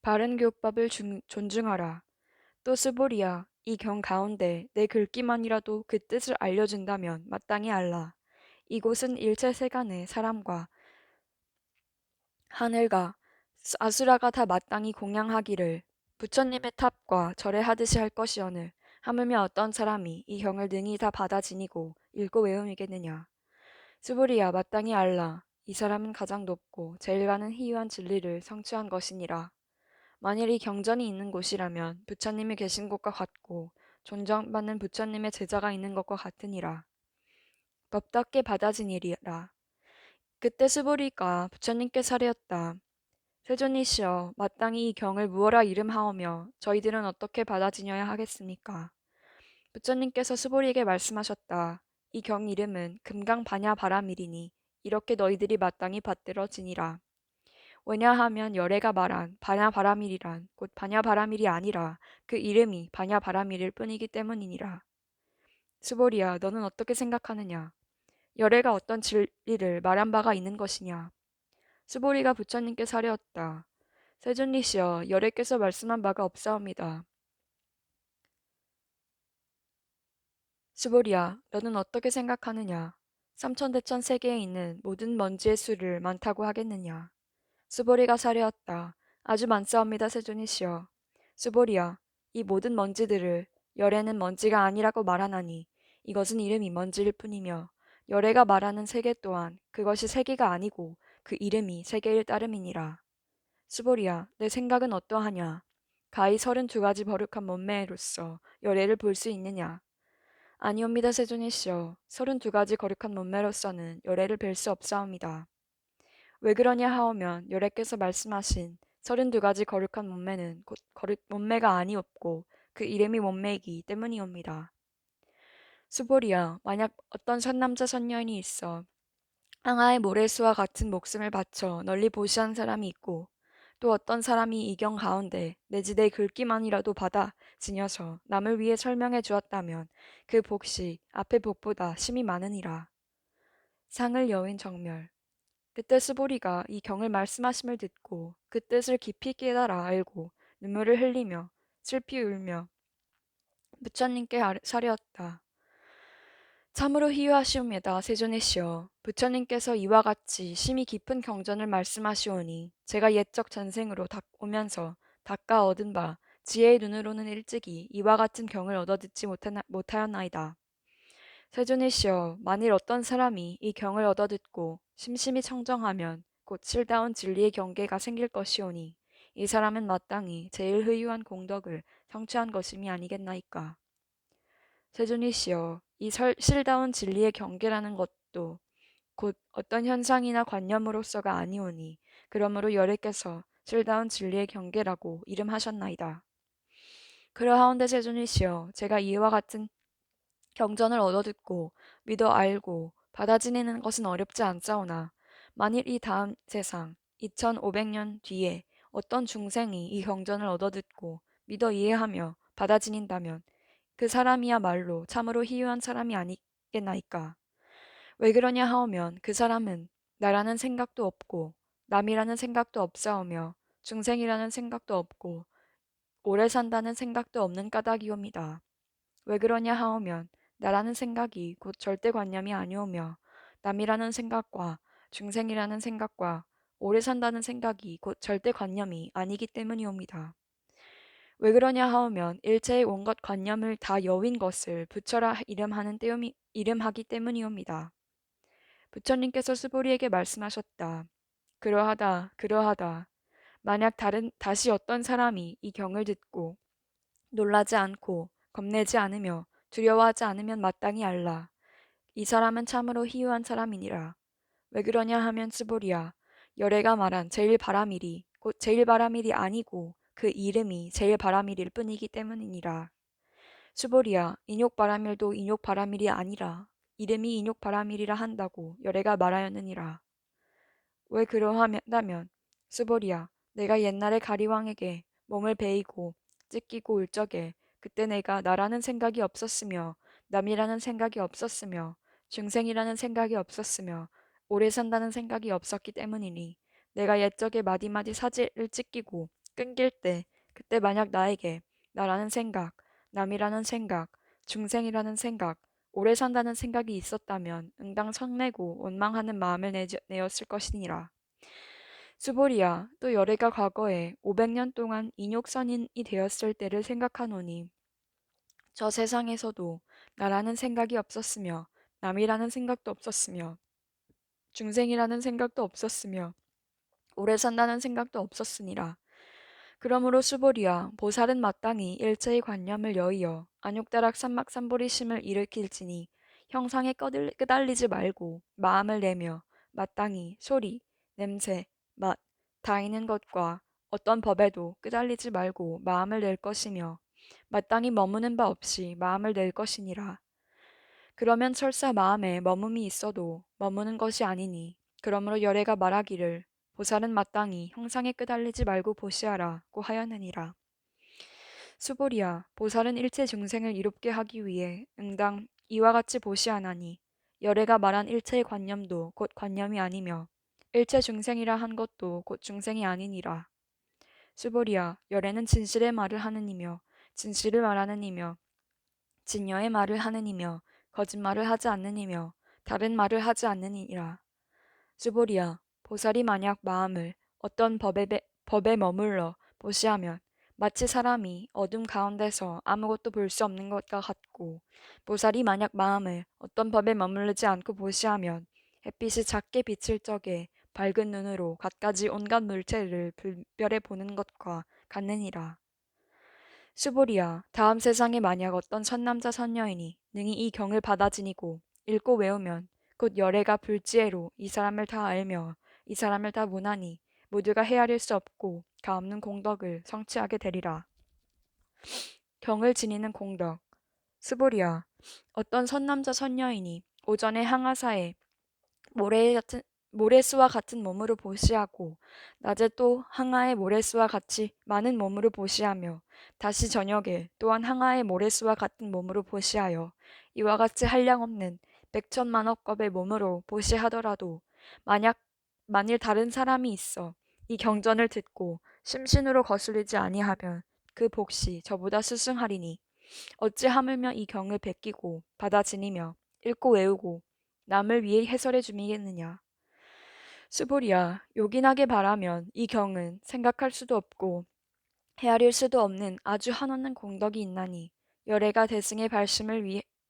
바른 교법을 존중하라. 또 스보리야, 이 경 가운데 내 글귀만이라도 그 뜻을 알려준다면 마땅히 알라. 이곳은 일체 세간의 사람과 하늘과 아수라가 다 마땅히 공양하기를 부처님의 탑과 절에하듯이 할 것이오늘 하물며 어떤 사람이 이 경을 능히 다 받아 지니고 읽고 외움이겠느냐. 스보리야 마땅히 알라. 이 사람은 가장 높고 제일 가는 희유한 진리를 성취한 것이니라. 만일 이 경전이 있는 곳이라면 부처님이 계신 곳과 같고 존경받는 부처님의 제자가 있는 것과 같으니라. 법답게 받아지니라. 그때 스보리가 부처님께 사례었다. 세존이시여, 마땅히 이 경을 무어라 이름하오며 저희들은 어떻게 받아지녀야 하겠습니까? 부처님께서 스보리에게 말씀하셨다. 이 경 이름은 금강반야바라밀이니 이렇게 너희들이 마땅히 받들어지니라. 왜냐하면 열애가 말한 반야바라밀이란 곧 반야바라밀이 아니라 그 이름이 반야바라밀일 뿐이기 때문이니라. 스보리야, 너는 어떻게 생각하느냐? 열애가 어떤 진리를 말한 바가 있는 것이냐? 스보리가 부처님께 사려었다. 세존리시여, 열애께서 말씀한 바가 없사옵니다. 스보리야, 너는 어떻게 생각하느냐? 삼천대천 세계에 있는 모든 먼지의 수를 많다고 하겠느냐? 스보리가 사려었다. 아주 많사옵니다, 세존이시여. 스보리야, 이 모든 먼지들을 열애는 먼지가 아니라고 말하나니 이것은 이름이 먼지일 뿐이며 열애가 말하는 세계 또한 그것이 세계가 아니고 그 이름이 세계일 따름이니라. 스보리야, 내 생각은 어떠하냐? 가히 32가지 거룩한 몸매로서 열애를 볼 수 있느냐? 아니옵니다, 세존이시여. 32가지 거룩한 몸매로서는 열애를 뵐 수 없사옵니다. 왜 그러냐 하오면 열애께서 말씀하신 32가지 거룩한 몸매는 곧 거룩 몸매가 아니었고 그 이름이 몸매이기 때문이옵니다. 수보리야, 만약 어떤 선남자 선녀인이 있어 항아의 모래수와 같은 목숨을 바쳐 널리 보시한 사람이 있고 또 어떤 사람이 이 경 가운데 내지 내 글귀만이라도 받아 지녀서 남을 위해 설명해 주었다면 그 복이 앞의 복보다 심히 많으니라. 상을 여윈 정멸. 그때 스보리가 이 경을 말씀하심을 듣고 그 뜻을 깊이 깨달아 알고 눈물을 흘리며 슬피 울며 부처님께 사려었다. 참으로 희유하시옵니다, 세존이시여. 부처님께서 이와 같이 심히 깊은 경전을 말씀하시오니 제가 옛적 전생으로 오면서 닦아 얻은 바 지혜의 눈으로는 일찍이 이와 같은 경을 얻어 듣지 못하였나이다. 세존이시여, 만일 어떤 사람이 이 경을 얻어 듣고 심심히 청정하면 곧 실다운 진리의 경계가 생길 것이오니 이 사람은 마땅히 제일 의유한 공덕을 성취한 것임이 아니겠나이까. 세존이시여, 이 실다운 진리의 경계라는 것도 곧 어떤 현상이나 관념으로서가 아니오니 그러므로 열애께서 실다운 진리의 경계라고 이름하셨나이다. 그러하온데 세존이시여, 제가 이와 같은 경전을 얻어듣고 믿어 알고 받아 지니는 것은 어렵지 않사오나 만일 이 다음 세상 2500년 뒤에 어떤 중생이 이 경전을 얻어듣고 믿어 이해하며 받아 지닌다면 그 사람이야말로 참으로 희유한 사람이 아니겠나이까. 왜 그러냐 하오면 그 사람은 나라는 생각도 없고 남이라는 생각도 없사오며 중생이라는 생각도 없고 오래 산다는 생각도 없는 까닭이옵니다. 왜 그러냐 하오면 나라는 생각이 곧 절대관념이 아니오며 남이라는 생각과 중생이라는 생각과 오래 산다는 생각이 곧 절대관념이 아니기 때문이옵니다. 왜 그러냐 하오면 일체의 온갖 관념을 다 여윈 것을 부처라 이름하기 때문이옵니다. 부처님께서 스보리에게 말씀하셨다. 그러하다, 그러하다. 만약 다시 어떤 사람이 이 경을 듣고 놀라지 않고 겁내지 않으며 두려워하지 않으면 마땅히 알라. 이 사람은 참으로 희유한 사람이니라. 왜 그러냐 하면 스보리야. 열애가 말한 제일 바라밀이 곧 제일 바라밀이 아니고 그 이름이 제일 바라밀일 뿐이기 때문이니라. 스보리야. 인욕바라밀도 인욕바라밀이 아니라 이름이 인욕바라밀이라 한다고 열애가 말하였느니라. 왜 그러하다면 스보리야. 내가 옛날에 가리왕에게 몸을 베이고 찢기고 울 적에 그때 내가 나라는 생각이 없었으며 남이라는 생각이 없었으며 중생이라는 생각이 없었으며 오래 산다는 생각이 없었기 때문이니 내가 옛적에 마디마디 사지를 찢기고 끊길 때 그때 만약 나에게 나라는 생각, 남이라는 생각, 중생이라는 생각, 오래 산다는 생각이 있었다면 응당 성내고 원망하는 마음을 내었을 것이니라. 수보리야, 또 열애가 과거에 500년 동안 인욕선인이 되었을 때를 생각하노니 저 세상에서도 나라는 생각이 없었으며 남이라는 생각도 없었으며 중생이라는 생각도 없었으며 오래 산다는 생각도 없었으니라. 그러므로 수보리야, 보살은 마땅히 일체의 관념을 여의어 안욕다락 삼막삼보리심을 일으킬지니 형상에 끄달리지 말고 마음을 내며 마땅히 소리, 냄새, 맛, 다이는 것과 어떤 법에도 끄달리지 말고 마음을 낼 것이며 마땅히 머무는 바 없이 마음을 낼 것이니라. 그러면 설사 마음에 머금이 있어도 머무는 것이 아니니 그러므로 열애가 말하기를 보살은 마땅히 형상에 끄달리지 말고 보시하라고 하였느니라. 수보리야, 보살은 일체 중생을 이롭게 하기 위해 응당 이와 같이 보시하나니 열애가 말한 일체의 관념도 곧 관념이 아니며 일체 중생이라 한 것도 곧 중생이 아니니라. 수보리야, 열애는 진실의 말을 하는 이며 진실을 말하는 이며 진여의 말을 하는 이며 거짓말을 하지 않는 이며 다른 말을 하지 않느니라. 수보리야, 보살이 만약 마음을 어떤 법에 머물러 보시하면 마치 사람이 어둠 가운데서 아무것도 볼 수 없는 것과 같고 보살이 만약 마음을 어떤 법에 머무르지 않고 보시하면 햇빛이 작게 비칠 적에 밝은 눈으로 갖가지 온갖 물체를 불별해 보는 것과 같느니라. 수보리야, 다음 세상에 만약 어떤 선남자 선녀이니 능히 이 경을 받아 지니고 읽고 외우면 곧 열애가 불지혜로 이 사람을 다 알며 이 사람을 다 문하니 모두가 헤아릴 수 없고 가없는 공덕을 성취하게 되리라. 경을 지니는 공덕. 수보리야, 어떤 선남자 선녀이니 오전에 항아사에 모래수와 같은 몸으로 보시하고 낮에 또 항아의 모래수와 같이 많은 몸으로 보시하며 다시 저녁에 또한 항아의 모래수와 같은 몸으로 보시하여 이와 같이 한량없는 백천만억 겁의 몸으로 보시하더라도 만일 다른 사람이 있어 이 경전을 듣고 심신으로 거스르지 아니하면 그 복시 저보다 스승하리니 어찌 하물며 이 경을 베끼고 받아 지니며 읽고 외우고 남을 위해 해설해 주미겠느냐. 수보리야, 요긴하게 말하면 이 경은 생각할 수도 없고 헤아릴 수도 없는 아주 한없는 공덕이 있나니 열애가 대승의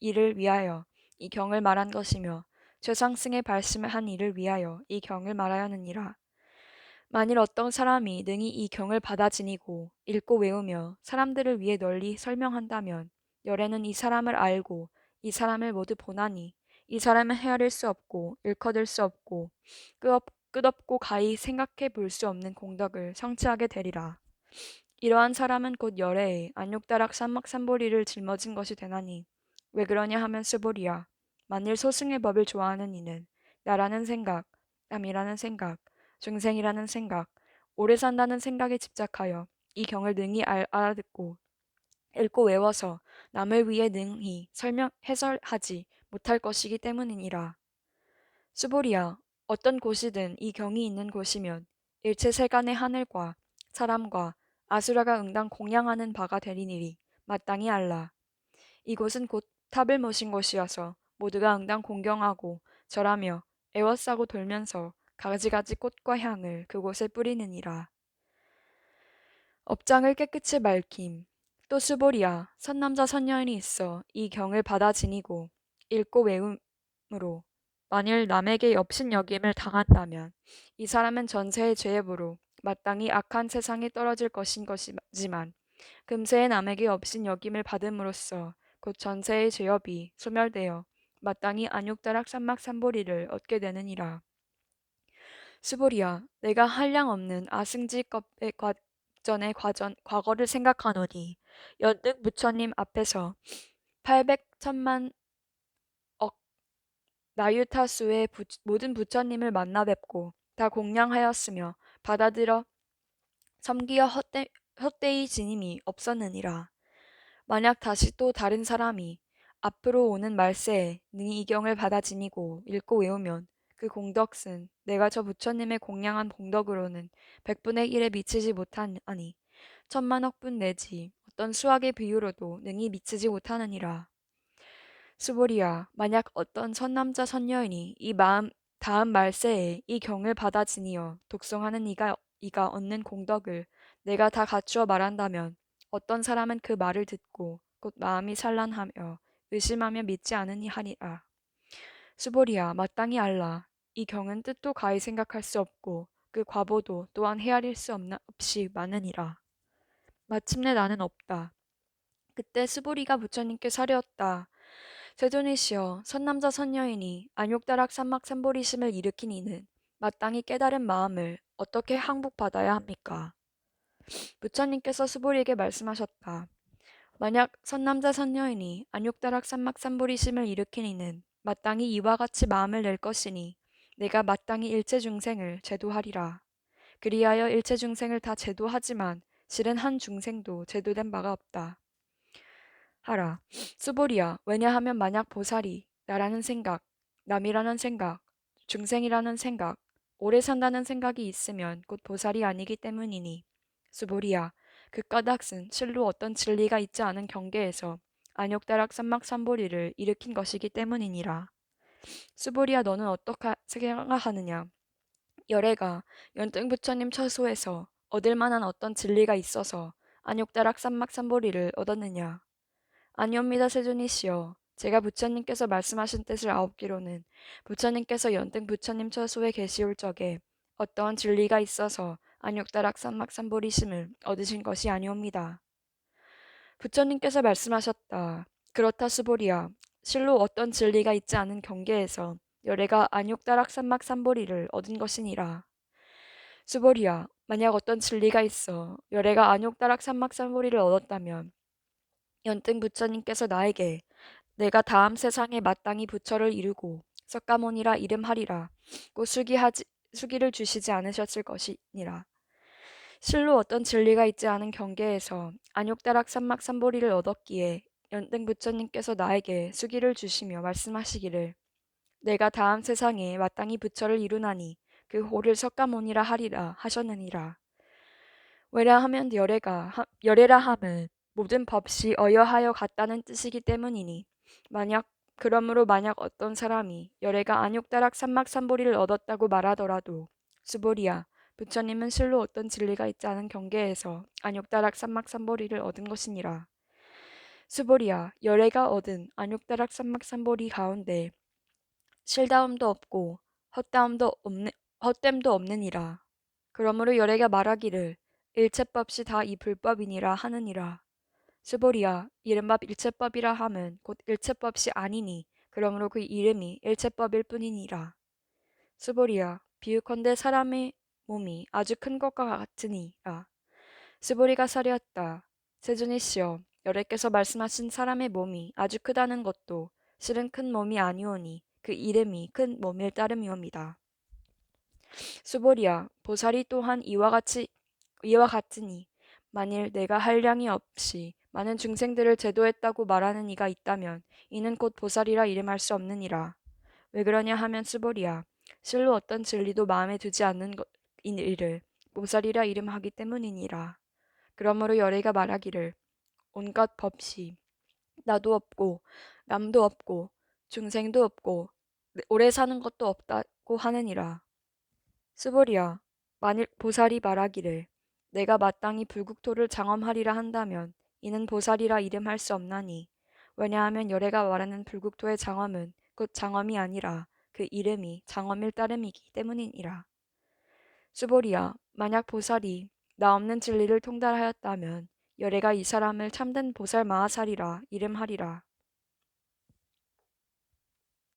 이를 위하여 이 경을 말한 것이며 최상승의 발심을 한 이를 위하여 이 경을 말하였느니라. 만일 어떤 사람이 능히 이 경을 받아 지니고 읽고 외우며 사람들을 위해 널리 설명한다면 열애는 이 사람을 알고 이 사람을 모두 보나니 이 사람은 헤아릴 수 없고 일커들 수 없고 끝없고 가히 생각해 볼 수 없는 공덕을 성취하게 되리라. 이러한 사람은 곧 열애에 안욕다락 삼막삼보리를 짊어진 것이 되나니 왜 그러냐 하면 스보리야. 만일 소승의 법을 좋아하는 이는 나라는 생각, 남이라는 생각, 중생이라는 생각, 오래 산다는 생각에 집착하여 이 경을 능히 알아듣고 읽고 외워서 남을 위해 능히 해설하지 못할 것이기 때문이니라. 수보리야, 어떤 곳이든 이 경이 있는 곳이면 일체 세간의 하늘과 사람과 아수라가 응당 공양하는 바가 되리니리 마땅히 알라. 이곳은 곧 탑을 모신 곳이어서 모두가 응당 공경하고 절하며 애워싸고 돌면서 가지가지 꽃과 향을 그곳에 뿌리느니라. 업장을 깨끗이 밝힘. 또 수보리야, 선남자 선녀인이 있어 이 경을 받아 지니고 읽고 외움으로 만일 남에게 업신여김을 당한다면 이 사람은 전세의 죄업으로 마땅히 악한 세상에 떨어질 것인 것이지만 금세에 남에게 업신여김을 받음으로써 곧 전세의 죄업이 소멸되어 마땅히 안욕다락 삼막삼보리를 얻게 되느니라. 수보리야, 내가 한량없는 아승지급의 과거를 생각하노니 연등 부처님 앞에서 800천만 억 나유타수의 모든 부처님을 만나 뵙고 다 공양하였으며 받아들여 섬기어 헛되이 지님이 없었느니라. 만약 다시 또 다른 사람이 앞으로 오는 말세에 능히 이 경을 받아 지니고 읽고 외우면 그 그 공덕은 내가 저 부처님의 공양한 공덕으로는 100분의 1에 미치지 못하니 천만억분 내지 어떤 수학의 비유로도 능히 미치지 못하느니라. 수보리야, 만약 어떤 선남자 선녀인이 다음 말세에 이 경을 받아지니어 독송하는 이가 얻는 공덕을 내가 다 갖추어 말한다면 어떤 사람은 그 말을 듣고 곧 마음이 산란하며 의심하며 믿지 않으니 하니라. 수보리야, 마땅히 알라. 이 경은 뜻도 가히 생각할 수 없고 그 과보도 또한 헤아릴 수 없이 많으니라. 마침내 나는 없다. 그때 수보리가 부처님께 사려었다. 세존이시여, 선남자 선녀이니 안욕다락 삼막삼보리심을 일으킨 이는 마땅히 깨달은 마음을 어떻게 항복받아야 합니까? 부처님께서 수보리에게 말씀하셨다. 만약 선남자 선녀이니 안욕다락 삼막삼보리심을 일으킨 이는 마땅히 이와 같이 마음을 낼 것이니 내가 마땅히 일체 중생을 제도하리라. 그리하여 일체 중생을 다 제도하지만 실은 한 중생도 제도된 바가 없다. 하라. 수보리야, 왜냐하면 만약 보살이 나라는 생각, 남이라는 생각, 중생이라는 생각, 오래 산다는 생각이 있으면 곧 보살이 아니기 때문이니. 수보리야, 그 까닭은 실로 어떤 진리가 있지 않은 경계에서 안욕다락 삼막삼보리를 일으킨 것이기 때문이니라. 수보리야, 너는 어떻게 생각하느냐? 열애가 연등 부처님 처소에서 얻을 만한 어떤 진리가 있어서 안욕다락 삼막삼보리를 얻었느냐? 아니옵니다, 세존이시여. 제가 부처님께서 말씀하신 뜻을 아옵기로는 부처님께서 연등 부처님 처소에 계시올 적에 어떠한 진리가 있어서 안욕다락 삼막삼보리심을 얻으신 것이 아니옵니다. 부처님께서 말씀하셨다. 그렇다 수보리야. 실로 어떤 진리가 있지 않은 경계에서 열애가 안욕다락 삼막삼보리를 얻은 것이니라. 수보리야. 만약 어떤 진리가 있어 열애가 안욕다락 삼막삼보리를 얻었다면 연등 부처님께서 나에게 내가 다음 세상에 마땅히 부처를 이루고 석가모니라 이름하리라 고 수기를 주시지 않으셨을 것이니라. 실로 어떤 진리가 있지 않은 경계에서 안욕다락 삼막삼보리를 얻었기에 연등 부처님께서 나에게 수기를 주시며 말씀하시기를 내가 다음 세상에 마땅히 부처를 이루나니 그 호를 석가모니라 하리라 하셨느니라. 왜냐하면 열애라 함은 모든 법시 어여하여 같다는 뜻이기 때문이니 그러므로 만약 어떤 사람이 열애가 안욕다락 삼막삼보리를 얻었다고 말하더라도 수보리야, 부처님은 실로 어떤 진리가 있지 않은 경계에서 안욕다락 삼막삼보리를 얻은 것이니라. 수보리야, 열애가 얻은 안욕다락 삼막삼보리 가운데 실다움도 없고 헛됨도 없느니라. 그러므로 열애가 말하기를 일체법시 다 이 불법이니라 하느니라. 스보리야, 이른바 일체법이라 함은 곧 일체법시 아니니 그러므로 그 이름이 일체법일 뿐이니라. 스보리야, 비유컨대 사람의 몸이 아주 큰 것과 같으니라. 스보리가 사리었다. 세존이시여, 여래께서 말씀하신 사람의 몸이 아주 크다는 것도 실은 큰 몸이 아니오니 그 이름이 큰 몸일 따름이옵니다. 수보리야, 보살이 또한 이와 같으니 만일 내가 한량이 없이 많은 중생들을 제도했다고 말하는 이가 있다면 이는 곧 보살이라 이름할 수 없느니라. 왜 그러냐 하면 수보리야, 실로 어떤 진리도 마음에 두지 않는 이를 보살이라 이름하기 때문이니라. 그러므로 열애가 말하기를 온갖 법시 나도 없고 남도 없고 중생도 없고 오래 사는 것도 없다고 하느니라. 스보리야, 만일 보살이 말하기를 내가 마땅히 불국토를 장엄하리라 한다면 이는 보살이라 이름할 수 없나니 왜냐하면 열애가 말하는 불국토의 장엄은 곧 장엄이 아니라 그 이름이 장엄일 따름이기 때문이니라. 스보리야, 만약 보살이 나 없는 진리를 통달하였다면 열애가 이 사람을 참된 보살 마하살이라 이름하리라.